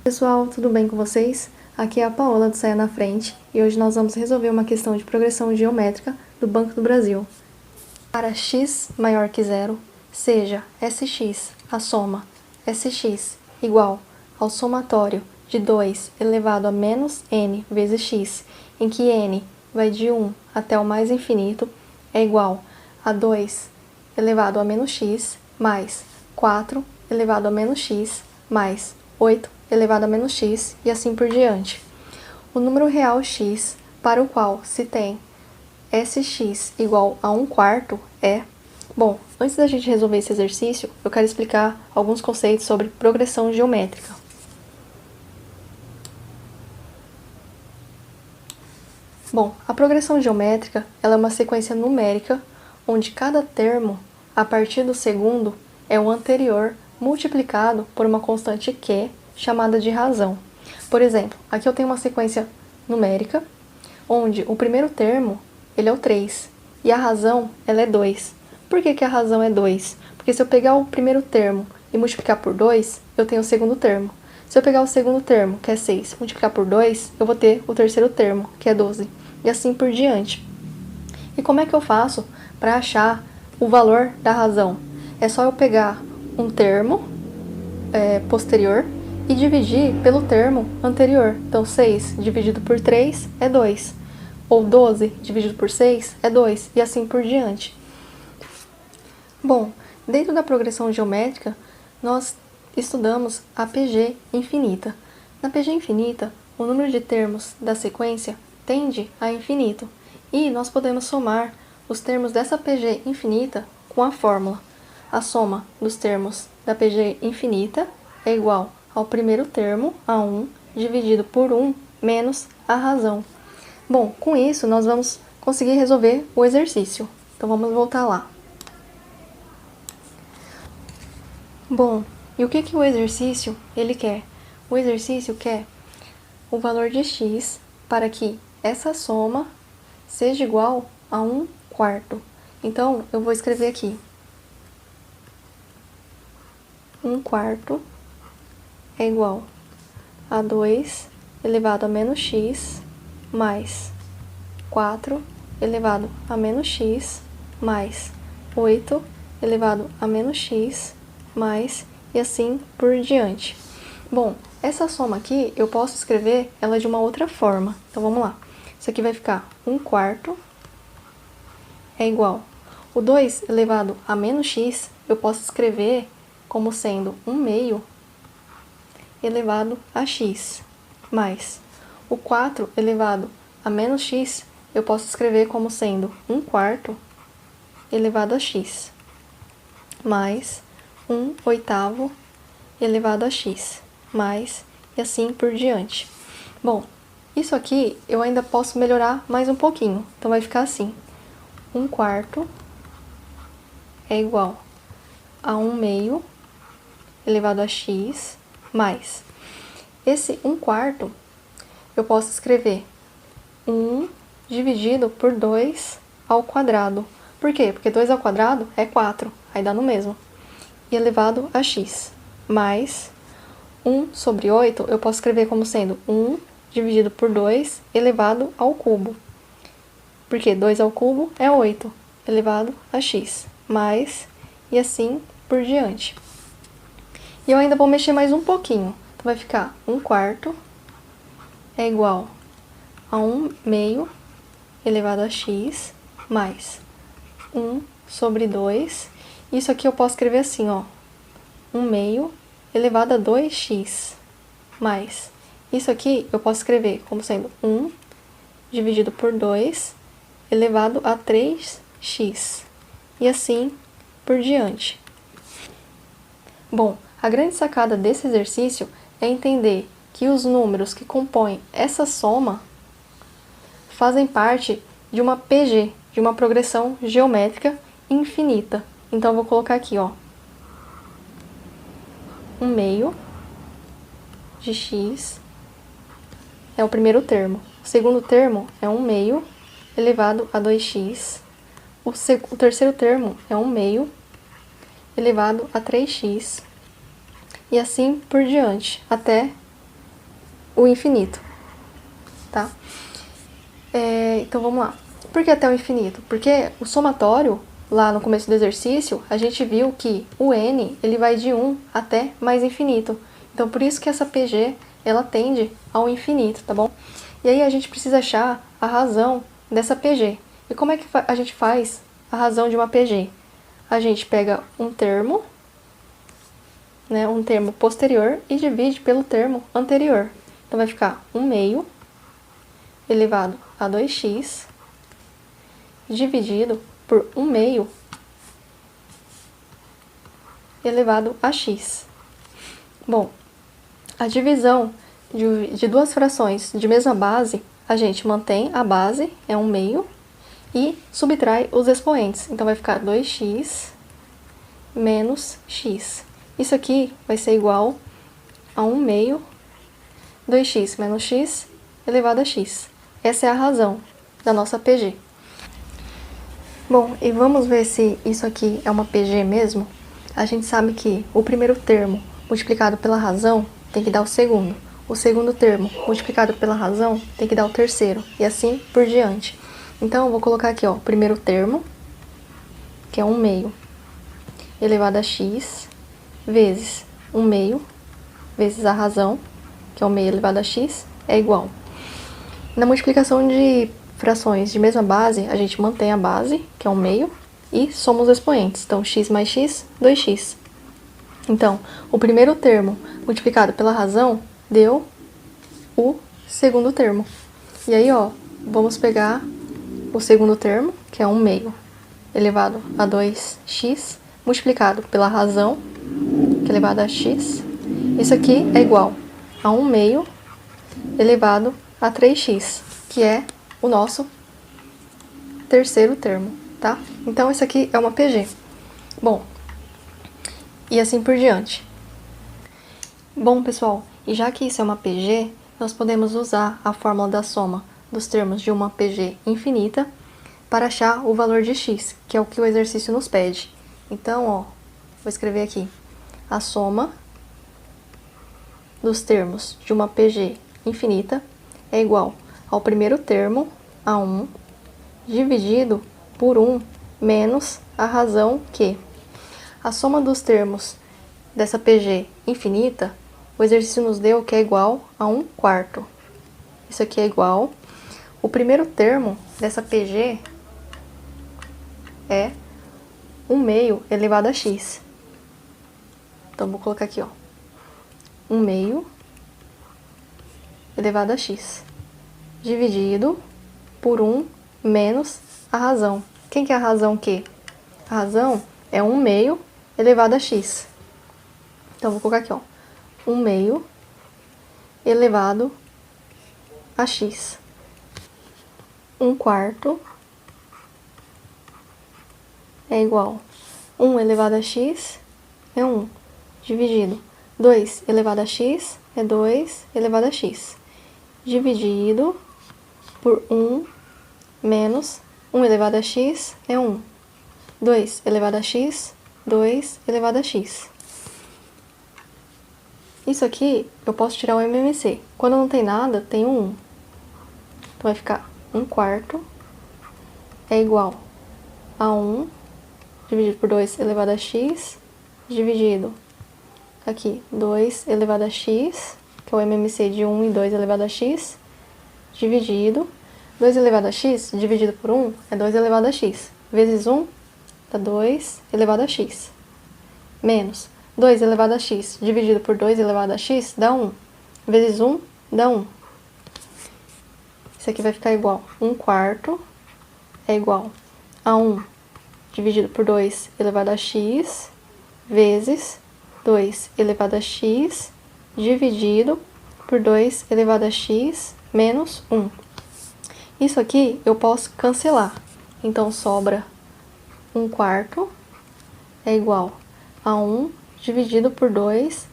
Pessoal, tudo bem com vocês? Aqui é a Paola do Saia na Frente e hoje nós vamos resolver uma questão de progressão geométrica do Banco do Brasil. Para x maior que zero, seja Sx a soma Sx igual ao somatório de 2 elevado a menos n vezes x, em que n vai de 1 até o mais infinito, é igual a 2 elevado a menos x mais 4 elevado a menos x mais 8 elevado a menos x e assim por diante. O número real x para o qual se tem Sx igual a 1/4 é... Bom, antes da gente resolver esse exercício, eu quero explicar alguns conceitos sobre progressão geométrica. Bom, a progressão geométrica ela é uma sequência numérica onde cada termo, a partir do segundo, é o anterior multiplicado por uma constante Q, chamada de razão. Por exemplo, aqui eu tenho uma sequência numérica, onde o primeiro termo ele é o 3, e a razão ela é 2. Por que a razão é 2? Porque se eu pegar o primeiro termo e multiplicar por 2, eu tenho o segundo termo. Se eu pegar o segundo termo, que é 6, multiplicar por 2, eu vou ter o terceiro termo, que é 12, e assim por diante. E como é que eu faço para achar o valor da razão? É só eu pegar um termo posterior e dividir pelo termo anterior. Então, 6 dividido por 3 é 2. Ou 12 dividido por 6 é 2, e assim por diante. Bom, dentro da progressão geométrica, nós estudamos a PG infinita. Na PG infinita, o número de termos da sequência tende a infinito, e nós podemos somar os termos dessa PG infinita com a fórmula. A soma dos termos da PG infinita é igual ao primeiro termo, a 1, dividido por 1 menos a razão. Bom, com isso nós vamos conseguir resolver o exercício. Então vamos voltar lá. Bom, e o que o exercício ele quer? O exercício quer o valor de x para que essa soma seja igual a 1/4. Então, eu vou escrever aqui 1/4 é igual a 2 elevado a menos x mais 4 elevado a menos x mais 8 elevado a menos x mais e assim por diante. Bom, essa soma aqui eu posso escrever ela de uma outra forma. Então vamos lá. Isso aqui vai ficar 1/4 é igual. O 2 elevado a menos x eu posso escrever como sendo 1/2 elevado a x, mais o 4 elevado a menos x eu posso escrever como sendo 1/4 elevado a x, mais 1/8 elevado a x, mais e assim por diante. Bom, isso aqui eu ainda posso melhorar mais um pouquinho, então vai ficar assim: 1/4 é igual a 1/2 elevado a x, mais esse 1/4 eu posso escrever 1 dividido por 2 ao quadrado. Por quê? Porque 2 ao quadrado é 4, aí dá no mesmo. E elevado a x, mais 1 sobre 8 eu posso escrever como sendo 1 dividido por 2 elevado ao cubo. Porque 2 ao cubo é 8 elevado a x, mais e assim por diante. E eu ainda vou mexer mais um pouquinho. Então vai ficar 1/4 é igual a 1/2 elevado a x mais 1 sobre 2. Isso aqui eu posso escrever assim, ó. 1/2 elevado a 2x mais. Isso aqui eu posso escrever como sendo 1 dividido por 2 elevado a 3x. E assim por diante. Bom, a grande sacada desse exercício é entender que os números que compõem essa soma fazem parte de uma PG, de uma progressão geométrica infinita. Então, eu vou colocar aqui, ó, 1/2 de x é o primeiro termo. O segundo termo é 1/2 elevado a 2x. O terceiro termo é 1/2 elevado a 3x. E assim por diante, até o infinito, tá? Então vamos lá. Por que até o infinito? Porque o somatório, lá no começo do exercício, a gente viu que o n ele vai de 1 até mais infinito. Então por isso que essa PG ela tende ao infinito, tá bom? E aí a gente precisa achar a razão dessa PG. E como é que a gente faz a razão de uma PG? A gente pega um termo, né, um termo posterior e divide pelo termo anterior. Então vai ficar 1 meio elevado a 2x dividido por 1 meio elevado a x. Bom, a divisão de duas frações de mesma base, a gente mantém a base, é 1 meio, e subtrai os expoentes. Então vai ficar 2x menos x. Isso aqui vai ser igual a 1 meio 2x menos x elevado a x. Essa é a razão da nossa PG. Bom, e vamos ver se isso aqui é uma PG mesmo? A gente sabe que o primeiro termo multiplicado pela razão tem que dar o segundo. O segundo termo multiplicado pela razão tem que dar o terceiro. E assim por diante. Então, eu vou colocar aqui, ó, o primeiro termo, que é 1 meio elevado a x, vezes 1 meio, vezes a razão, que é 1 meio elevado a x, é igual. Na multiplicação de frações de mesma base, a gente mantém a base, que é 1 meio, e soma os expoentes. Então, x mais x, 2x. Então, o primeiro termo multiplicado pela razão deu o segundo termo. E aí, ó, vamos pegar o segundo termo, que é 1 meio elevado a 2x, multiplicado pela razão, que é elevado a x. Isso aqui é igual a 1 meio elevado a 3x, que é o nosso terceiro termo, tá? Então, isso aqui é uma PG. Bom, e assim por diante. Bom, pessoal, e já que isso é uma PG, nós podemos usar a fórmula da soma dos termos de uma PG infinita para achar o valor de x, que é o que o exercício nos pede. Então, ó, vou escrever aqui. A soma dos termos de uma PG infinita é igual ao primeiro termo, a 1, dividido por 1 menos a razão que. A soma dos termos dessa PG infinita, o exercício nos deu que é igual a 1/4. Isso aqui é igual. O primeiro termo dessa PG é 1 meio elevado a x. Então, vou colocar aqui, ó. 1 meio elevado a x. Dividido por 1 menos a razão. Quem que é a razão que? A razão é 1 meio elevado a x. Então, vou colocar aqui, ó. 1 meio elevado a x. 1/4 é igual. 1 elevado a x é 1. Dividido. 2 elevado a x é 2 elevado a x. Dividido por 1 menos 1 elevado a x é 1. 2 elevado a x, 2 elevado a x. Isso aqui eu posso tirar o MMC. Quando não tem nada, tem um 1. Então vai ficar 1/4 é igual a 1 dividido por 2 elevado a x, dividido aqui 2 elevado a x, que é o MMC de 1 e 2 elevado a x, dividido 2 elevado a x dividido por 1 é 2 elevado a x, vezes 1 dá 2 elevado a x, menos 2 elevado a x dividido por 2 elevado a x dá 1, vezes 1 dá 1. Isso aqui vai ficar igual 1/4 é igual a 1 dividido por 2 elevado a x, vezes 2 elevado a x dividido por 2 elevado a x menos 1. Isso aqui eu posso cancelar. Então, sobra 1/4 é igual a 1 dividido por 2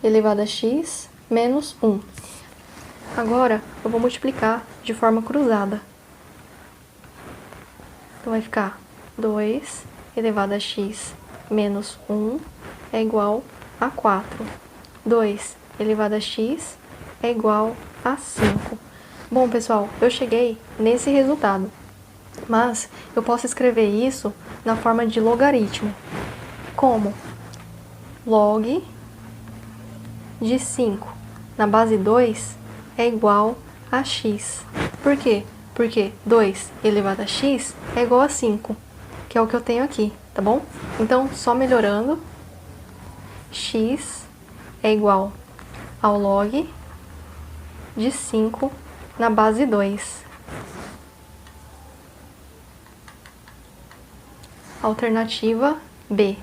elevado a x menos 1. Agora, eu vou multiplicar de forma cruzada. Então, vai ficar 2 elevado a x menos 1 é igual a 4. 2 elevado a x é igual a 5. Bom, pessoal, eu cheguei nesse resultado, mas eu posso escrever isso na forma de logaritmo. Como? Log de 5 na base 2 é igual a x. Por quê? Porque 2 elevado a x é igual a 5, que é o que eu tenho aqui, tá bom? Então, só melhorando, x é igual ao log de 5 na base 2. Alternativa B.